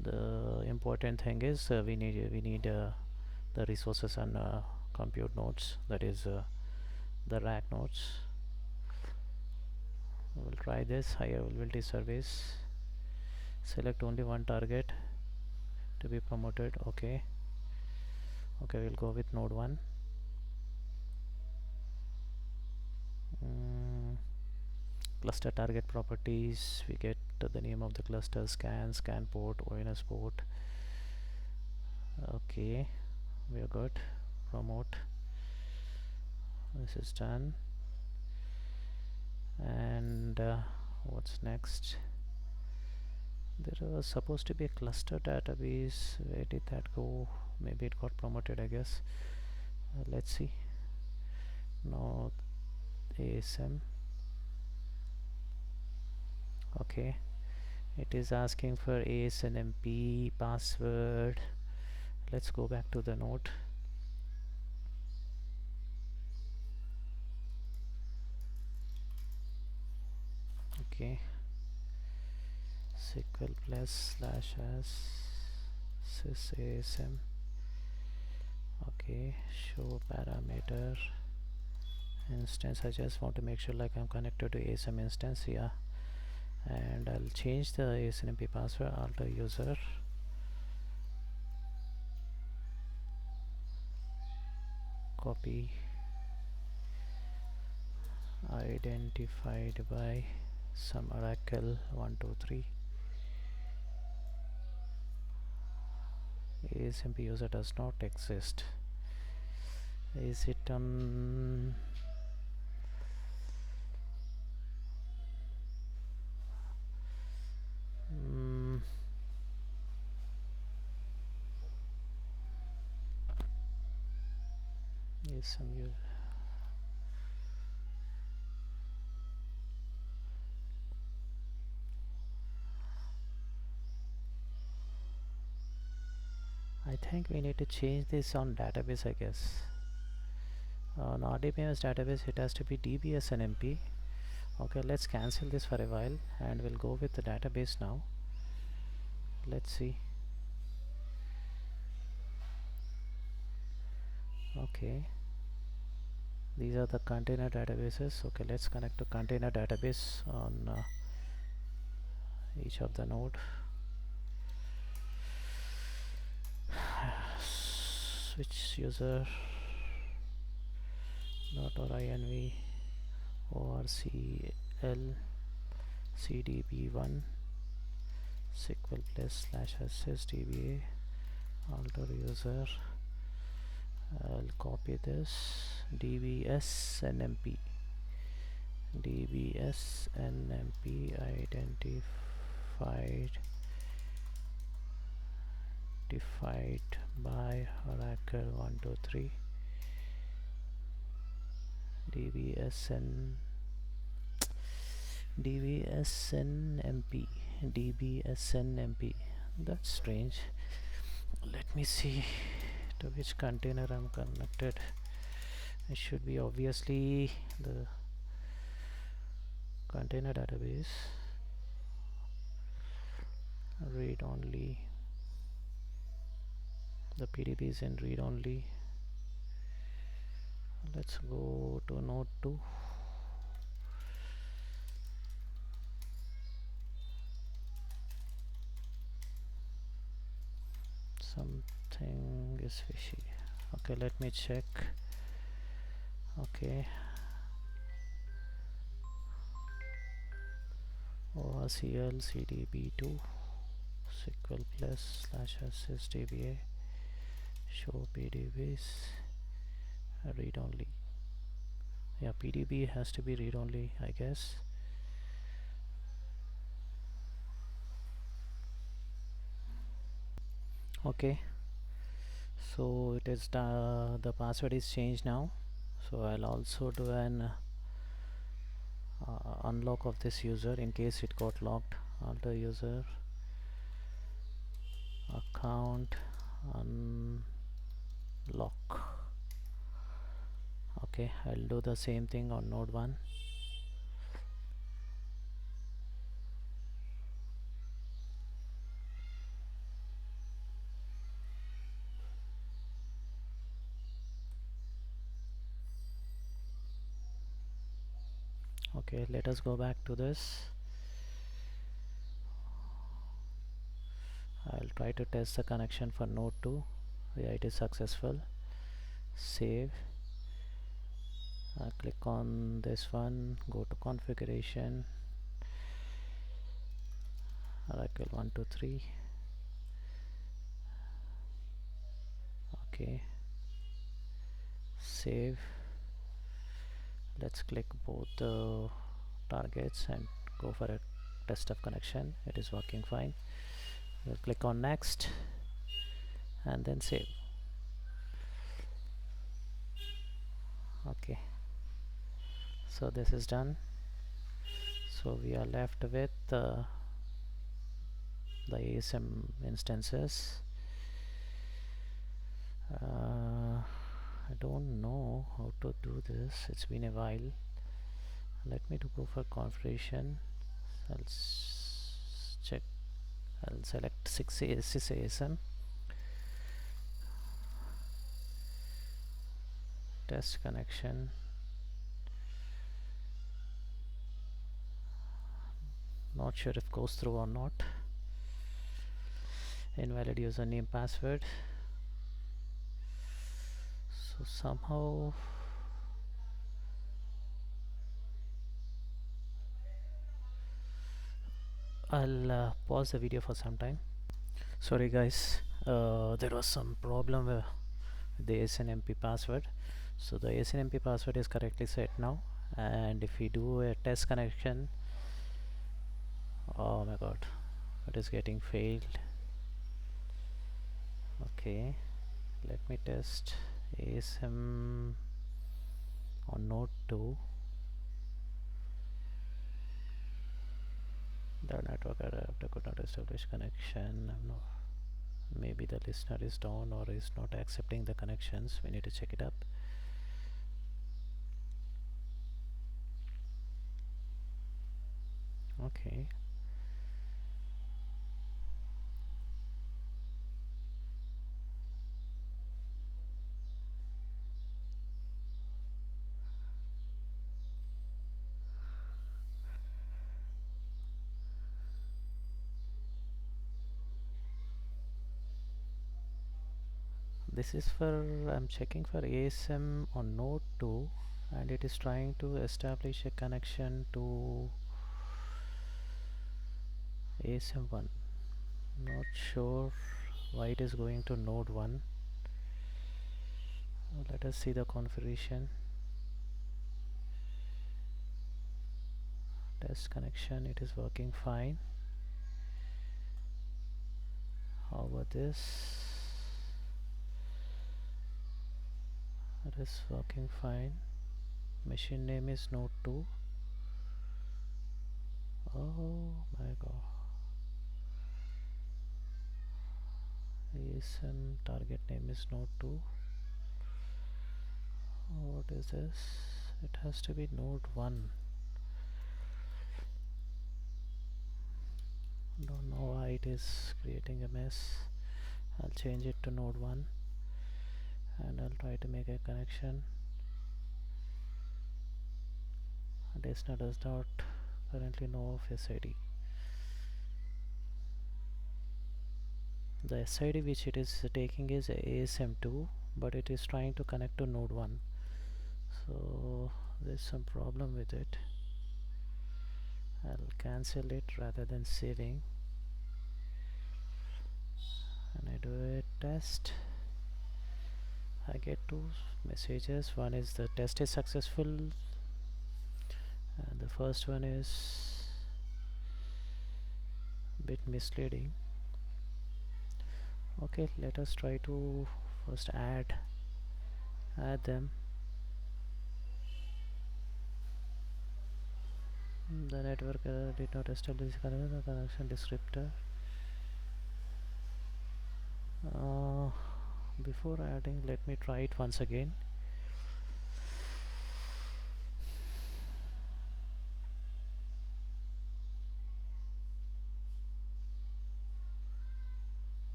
The important thing is we need the resources and compute nodes, that is the RAC nodes. We'll try this higher availability service. Select only one target to be promoted. Okay, we'll go with node 1. Cluster target properties, we get the name of the cluster, scan port, ONS port. Okay, we are good. Promote. This is done. And what's next? There was supposed to be a cluster database. Where did that go? Maybe it got promoted, I guess. Let's see. Now ASM. Okay, it is asking for ASNMP password. Let's go back to the node. Okay, SQL plus /s sysasm. Okay, show parameter instance. I just want to make sure like I'm connected to ASM instance. Yeah, and I'll change the ASNMP password. Alter user. Copy. Identified by some Oracle 123. ASMP user does not exist. Is it on? ASM user. I think we need to change this on database, I guess. On RDBMS database, it has to be DBSNMP. Okay, let's cancel this for a while and we'll go with the database now. Let's see. Okay, These are the container databases. Okay, let's connect to container database on each of the node. Switch user .inv orcl cdb1 SQL plus /ssdba alter user. I'll copy this dbsnmp identified defined by RAC 123 dbsnmp. That's strange. Let me see to which container I'm connected. It should be obviously the container database. Read only. The PDB is in read only. Let's go to node 2. Something is fishy. Okay, let me check. Okay, orcl cdb2 SQL plus /ssdba show PDBs read only. Yeah, PDB has to be read only, I guess. Okay, so it is the password is changed now. So I'll also do an unlock of this user in case it got locked. Alter user account unlock. Okay, I'll do the same thing on node 1. Okay, let us go back to this. I'll try to test the connection for node 2. Yeah, it is successful. Save. Click on this one, go to configuration, Oracle 123. Okay, save. Let's click both the targets and go for a test of connection. It is working fine. We'll click on next and then save. Okay, so this is done. So we are left with the ASM instances. I don't know how to do this. It's been a while. Let me to go for configuration. I'll check. I'll select 6 ASM. Test connection. Not sure if goes through or not. Invalid username password. So somehow I'll pause the video for some time. Sorry guys, there was some problem with the SNMP password. So the SNMP password is correctly set now, and if we do a test connection, oh my god, it is getting failed. Okay, let me test ASM on node 2. The network adapter could not establish connection. No, maybe the listener is down or is not accepting the connections. We need to check it up. Okay, This is for, I'm checking for ASM on node 2, and it is trying to establish a connection to ASM 1. Not sure why it is going to node 1. Let us see the configuration. Test connection, it is working fine. How about this? It is working fine. Machine name is node 2. Oh my god. ASM target name is node 2. What is this? It has to be node 1. Don't know why it is creating a mess. I'll change it to node 1 and I'll try to make a connection. Desna does not currently know of SID. The SID which it is taking is ASM2, but it is trying to connect to node 1. So there's some problem with it. I'll cancel it rather than saving, and I do a test. I get two messages. One is the test is successful, and the first one is a bit misleading. Okay, let us try to first add them. The network did not establish the connection descriptor. Before adding, let me try it once again.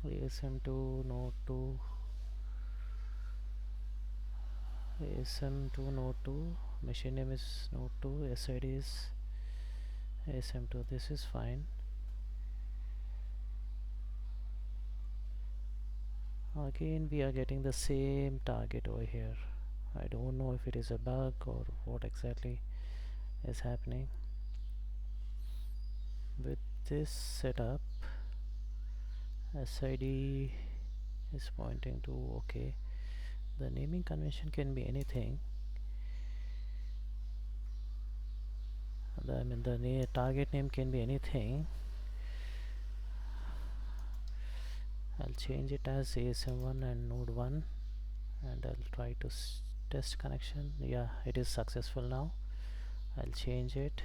ASM2 node 2, ASM2 node 2, machine name is node 2, SID is ASM2. This is fine. Again we are getting the same target over here. I don't know if it is a bug or what exactly is happening with this setup. SID is pointing to okay. The naming convention can be anything. The target name can be anything. I'll change it as ASM1 and node 1, and I'll try to test connection. Yeah, it is successful now. I'll change it.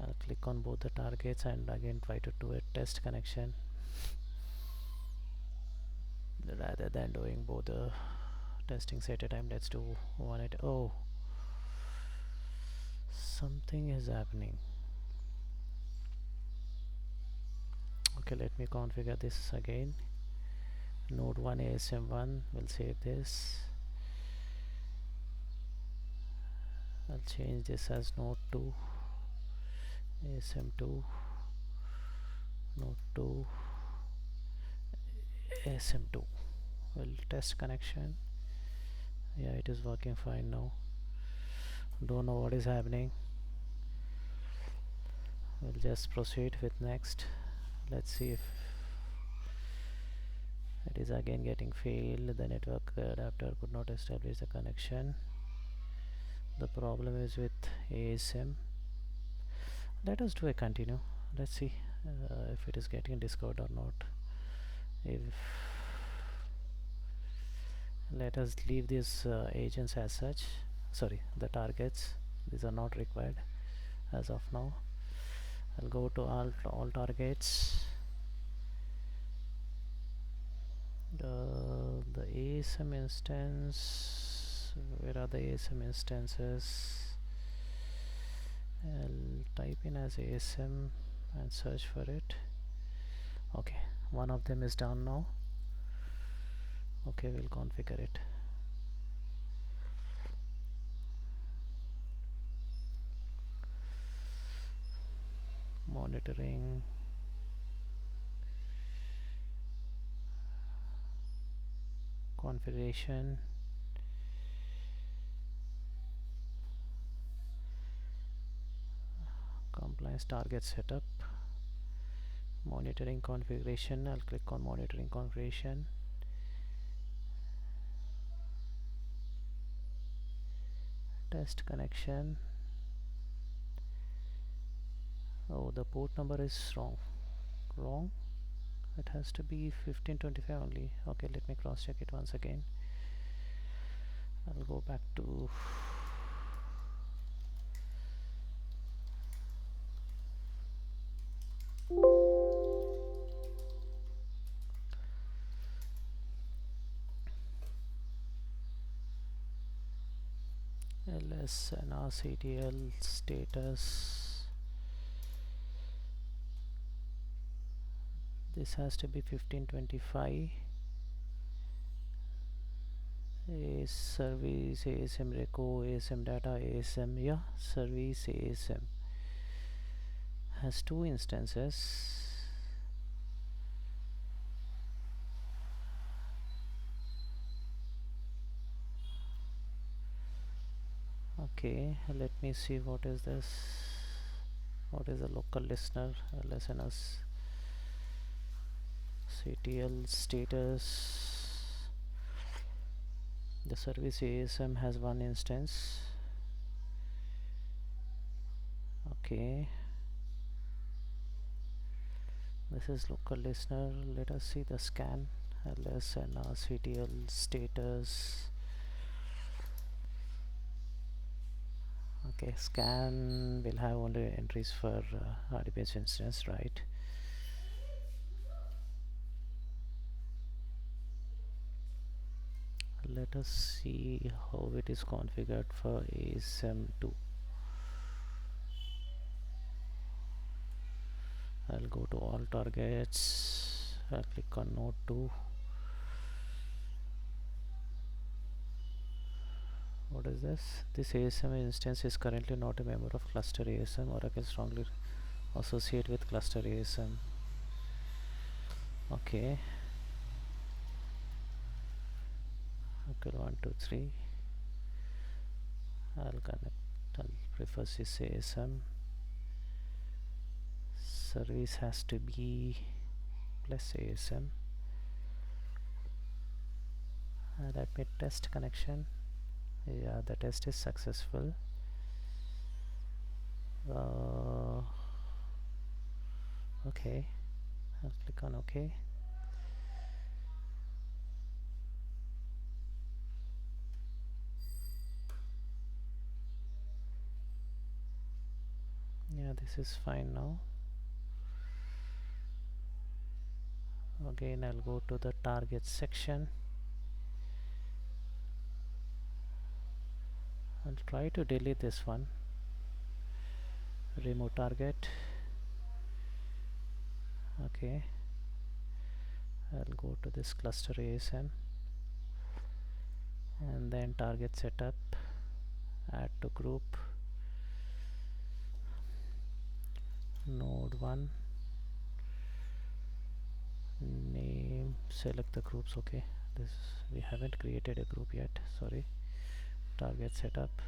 I'll click on both the targets and again try to do a test connection rather than doing both the testings at a time. Let's do one at oh, something is happening. Okay, let me configure this again. Node 1 ASM1, we'll save this. I'll change this as node 2 ASM2, node 2 ASM2. We'll test connection. Yeah, it is working fine now. Don't know what is happening. We'll just proceed with next. Let's see if it is again getting failed. The network adapter could not establish the connection. The problem is with ASM. Let us do a continue. Let's see if it is getting discovered or not. If let us leave these agents as such. Sorry, the targets. These are not required as of now. I'll go to all targets. The ASM instance. Where are the ASM instances? I'll type in as ASM and search for it. Okay, one of them is done now. Okay, we'll configure it. Monitoring. configuration, compliance target setup, monitoring configuration. I'll click on monitoring configuration. Test connection. Oh, the port number is wrong. It has to be 1525 only. Okay, let me cross check it once again. I'll go back to ls and rctl status. This has to be 1525. Is service asm reco asm data asm. Yeah, service asm has two instances. Okay, let me see what is this. What is the local listener? LSNS CTL status. The service ASM has one instance. Okay, this is local listener. Let us see the scan. LSNR CTL status. Okay, scan will have only entries for RDBH instance, right? Let us see how it is configured for ASM2. I'll go to all targets. I'll click on node 2. What is this? This ASM instance is currently not a member of cluster ASM. Oracle strongly associate with cluster ASM. Okay. Okay, 1 2 3. I'll connect. I'll prefer this ASM. Service has to be plus ASM. Let me test connection. Yeah, the test is successful. Okay, I'll click on OK. Yeah, this is fine now. Again, I'll go to the target section. I'll try to delete this one. Remove target. Okay, I'll go to this cluster ASM and then target setup, add to group, node 1, name, select the groups. Okay, this we haven't created a group yet, sorry. Target setup,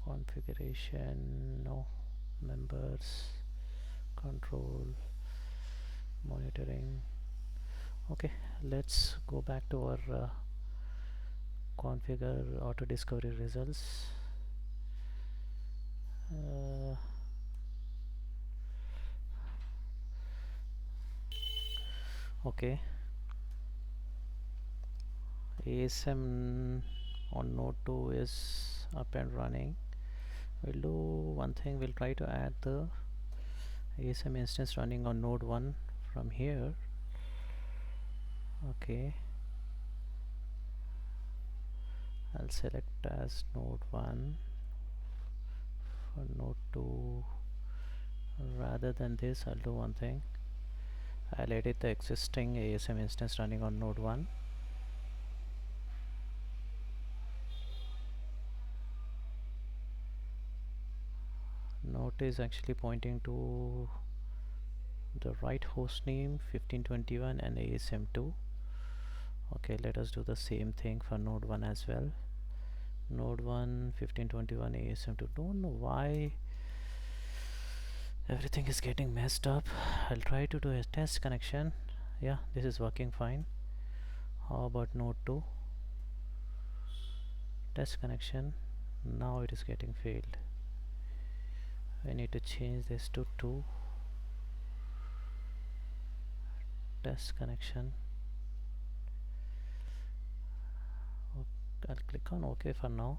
configuration, no, members, control, monitoring. Okay, let's go back to our configure auto discovery results. Okay, ASM on node 2 is up and running. We'll do one thing, we'll try to add the ASM instance running on node 1 from here. Okay, I'll select as node 1. For node 2, rather than this, I'll do one thing, I'll edit the existing ASM instance running on node 1. note is actually pointing to the right host name 1521 and ASM2. Okay, let us do the same thing for node 1 as well. Node 1 1521 ASM2. Don't know why everything is getting messed up. I'll try to do a test connection. Yeah, this is working fine. How about node 2? Test connection. Now it is getting failed. I need to change this to 2. Test connection. I'll click on OK for now.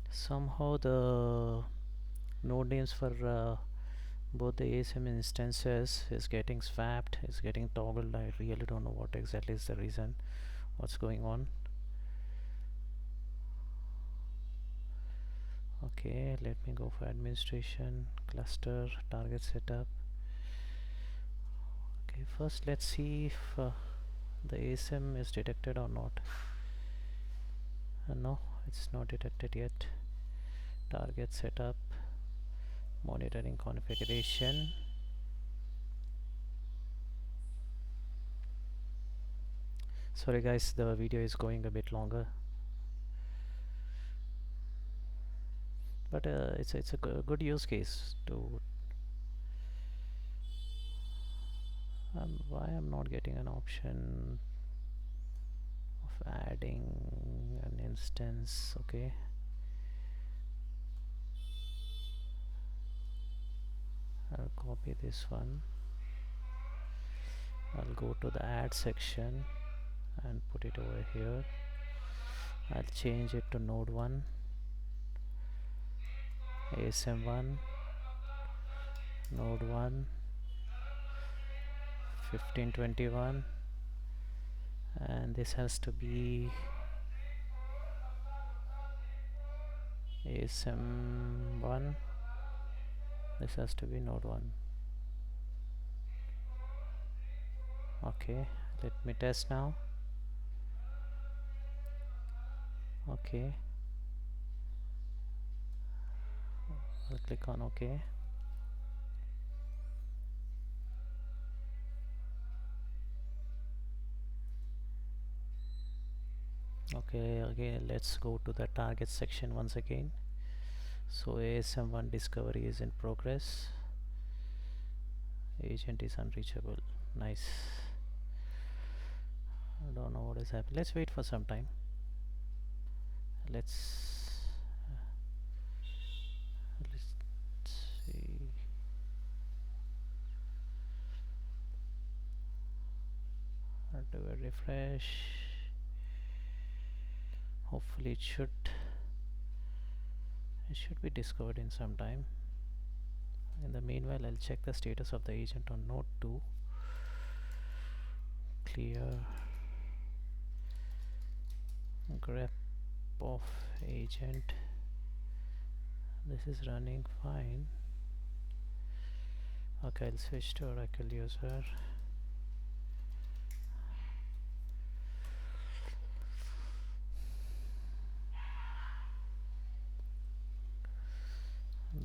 Somehow the node names for both the ASM instances is getting swapped, is getting toggled. I really don't know what exactly is the reason, what's going on. Okay, let me go for administration, cluster, target setup. Okay, first let's see if the ASM is detected or not. No, it's not detected yet. Target setup, monitoring configuration. Sorry guys, the video is going a bit longer, but it's a good use case to why I'm not getting an option of adding an instance. Okay, I'll copy this one. I'll go to the add section and put it over here. I'll change it to node 1 ASM1 node 1 1521, and this has to be ASM1. This has to be node 1. Okay, let me test now. Okay, I'll click on OK. Okay, again let's go to the target section once again. So ASM1 discovery is in progress. Agent is unreachable. Nice. I don't know what is happening. Let's wait for some time. Let's see. I'll do a refresh. Hopefully it should be discovered in some time. In the meanwhile, I'll check the status of the agent on node 2. Clear grep of agent. This is running fine. Okay, I'll switch to Oracle user.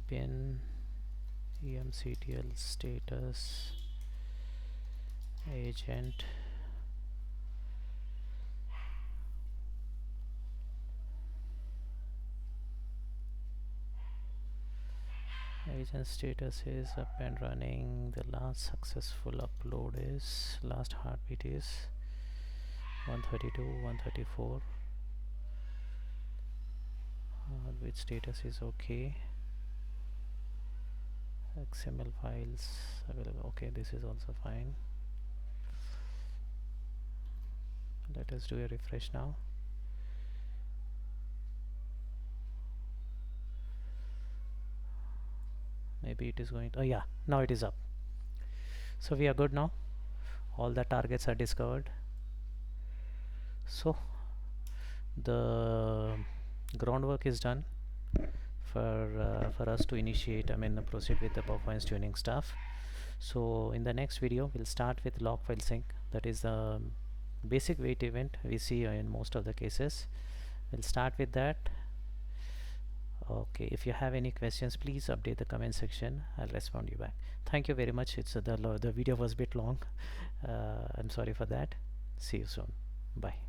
Bin emctl status agent. Agent status is up and running. The last successful upload is, last heartbeat is 132, 134. Heartbeat status is okay. XML files available. Okay, this is also fine. Let us do a refresh now. Maybe it is going to, oh yeah, now it is up. So we are good now. All the targets are discovered. So the groundwork is done for us to initiate, proceed with the performance tuning stuff. So in the next video we'll start with log file sync. That is the basic wait event we see in most of the cases. We'll start with that. Okay, if you have any questions, please update the comment section. I'll respond you back. Thank you very much. It's the video was a bit long. I'm sorry for that. See you soon. Bye.